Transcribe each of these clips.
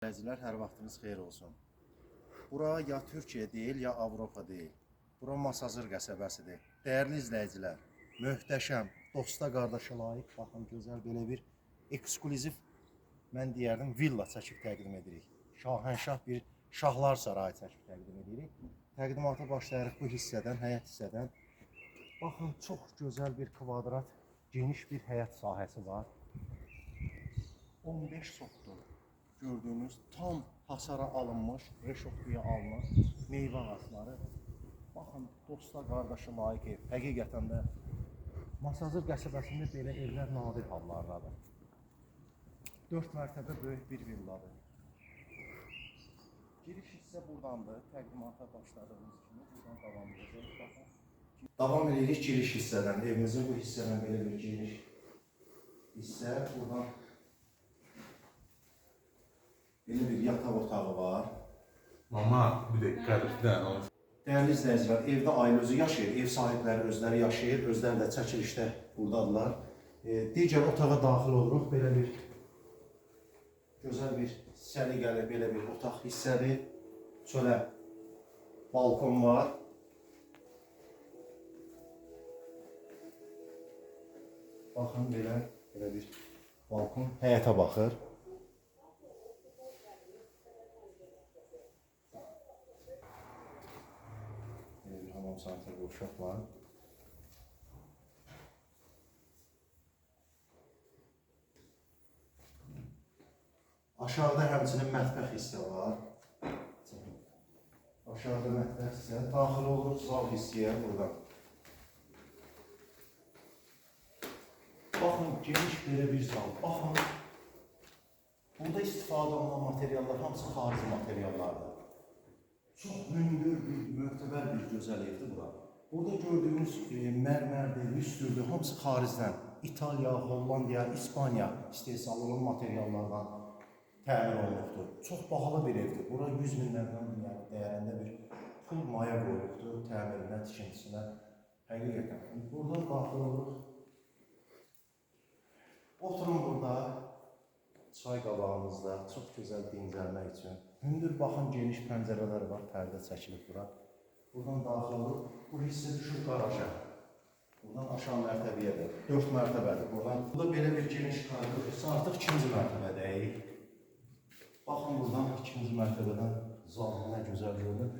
İzləyicilər, hər vaxtınız xeyir olsun. Bura ya Türkiyə deyil, ya Avropa deyil. Bura Masazır qəsəbəsidir. Dəyərli izləyicilər, möhtəşəm, dosta qardaşa layiq, baxın, gözəl belə bir eksklüziv, mən deyərdim, villa çəkib təqdim edirik. Şahənşah bir şahlar sarayı çəkib təqdim edirik. Təqdimata başlayarıq bu hissədən, həyət hissədən. Baxın, çox gözəl bir kvadrat, geniş bir həyət sahəsi var. 15 sotdur. Gördüğünüz tam hasara alınmış, reşotluya alınmış meyve ağaçları. Baxın, dosta qardaşa layiq ev. Həqiqətən də Masazır qəsəbəsində belə evlər nadir hallardadır. 4 mərtəbə böyük bir villadır. Giriş hissə buradandır. Təqdimata başladığımız kimi buradan davam edəcək. Davam edirik giriş hissədən. Evimizin bu hissədən belə bir giriş hissə. Buradan belə bir yataq otağı var. Mama, bir dakika lütfen. Değerli izləyicilər, evdə ailə özü yaşayır, ev sahibləri özləri yaşayır, özləri də çəkilişdə buradadılar. Digər otağa daxil oluruq, belə bir gözəl bir səliqəli belə bir otaq hissədir. Şöyle balkon var. Baxın, belə bir balkon həyətə baxır. Hamam sanitary uşaq var. Aşağıda həmçinin mətbəx hissə var. Aşağıda mətbəx hissə. Daxil oluruq zal hissəyə buradan. Baxın, geniş belə bir zal. Baxın, burada istifadə olunan materiallar hamısı xarici materiallardır. Çox hündür bir, möhtəbər bir gözəl evdir bura. Burada gördüyünüz mərmərdir, üstürdür, hamısı xaricdən. İtaliya, Hollandiya, İspaniya istehsal olunan materiallardan təmin olunubdur. Çox bahalı bir evdir. Bura 100 minlərdən dəyərində bir pul maya qoyulubdur, təmirinə, tikintisinə. Həqiqətən. Buradan daxil oluruq. Oturun burada, çay qabağımızda, çox gözəl dincəlmək üçün. Hündür baxın, geniş pəncərələr var, pərdə çəkilib bura. Buradan daxil olur, bu hissə düşür qaraja. Buradan aşağı mərtəbəyədir, 4 mərtəbədir. Burada belə bir geniş koridor hissə, artıq 2-ci mərtəbədəyik. Baxın, buradan 2-ci mərtəbədən zahir nə gözəl görünür.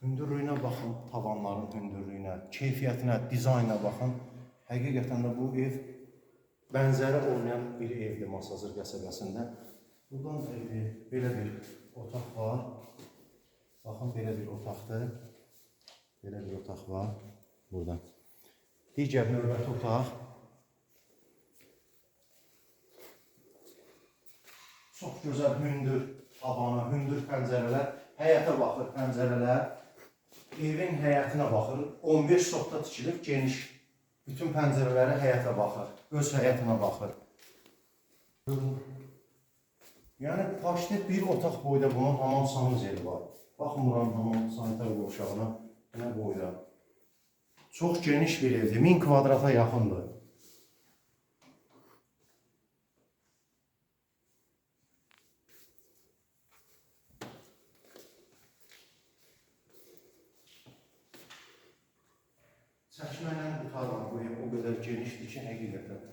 Hündürlüyünə baxın, tavanların hündürlüyünə, keyfiyyətinə, dizaynına baxın. Həqiqətən də bu ev bənzəri olmayan bir evdir Masazır qəsəbəsində. Buradan belə bir otaq var. Baxın, belə bir otaqdır. Belə bir otaq var. Buradan. Digər növbəti otaq. Çox gözəl hündür tavanı, hündür pəncərələr. Həyətə baxır pəncərələr. Evin həyətinə baxır. 15 sotda tikilib geniş. Bütün pəncərələri həyətə baxır. Öz həyətinə baxır. Yəni, başda bir otaq boyda bunun hamam sanuzeli var. Baxın, buranın hamam sanitar qovşağına nə boyda. Çox geniş bir evdir. 1000 kvadrata yaxındır. Çəkməklə qutarlar bu ev o qədər genişdir ki, həqiqətən.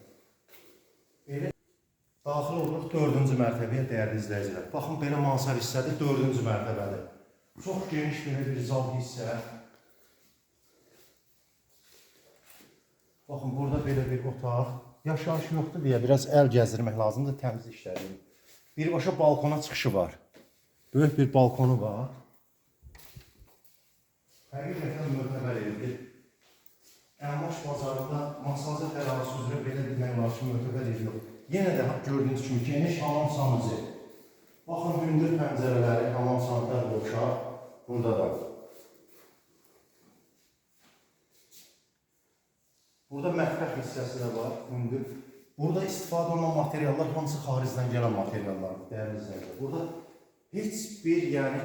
Belə daxil oluruq 4-cü mərtəbəyə, dəyərli izləyicilər. Baxın, belə mansar hissədir, 4-cü mərtəbədir. Çox geniş belə bir zal hissə. Baxın, burada belə bir otaq. Yaşayış yoxdur deyə biraz əl gəzdirmək lazımdır, təmiz işlədir. Birbaşa balkona çıxışı var. Böyük bir balkonu var. Həqiqətən möhtəbər evdir. Əmlak bazarında Masazır ərazisi üzrə belə demək var ki, möhtəbər ev yox. Yenə də gördüyünüz kimi geniş hamam sanuzi. Baxın, hündür pəncərələri, hamam sanitar qovşaq burada da. Burada mətbəx hissəsi də var, hündür. Burada istifadə olunan materiallar hamısı xaricdən gələn materiallardır, dəyərli izləyicilər. Burada heç bir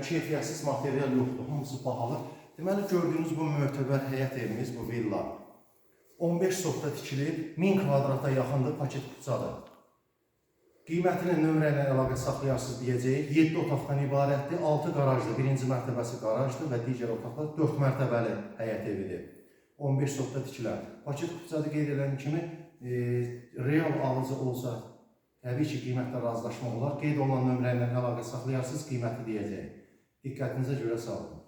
keyfiyyətsiz material yoxdur, hamısı bahalı. Deməli, gördüyünüz bu möhtəbər həyət evimiz, bu villa 15 sotda tikilib, 1000 kvadrata yaxındır, paket kucadır. Qiymətini nömrə ilə əlaqə saxlayarsınız deyəcəyik. 7 otaqdan ibarətdir. 6 qarajdır. Birinci mərtəbəsi qarajdır və digər otaqlar 4 mərtəbəli həyət evidir. 15 sotda tikilər. Paket iqtisadi qeyd edən kimi real alıcı olsa təbii ki, qiymətlə razılaşmaq olar. Qeyd olunan nömrə ilə əlaqə saxlayarsınız, qiyməti deyəcəyik. Diqqətinizə görə sağ olun.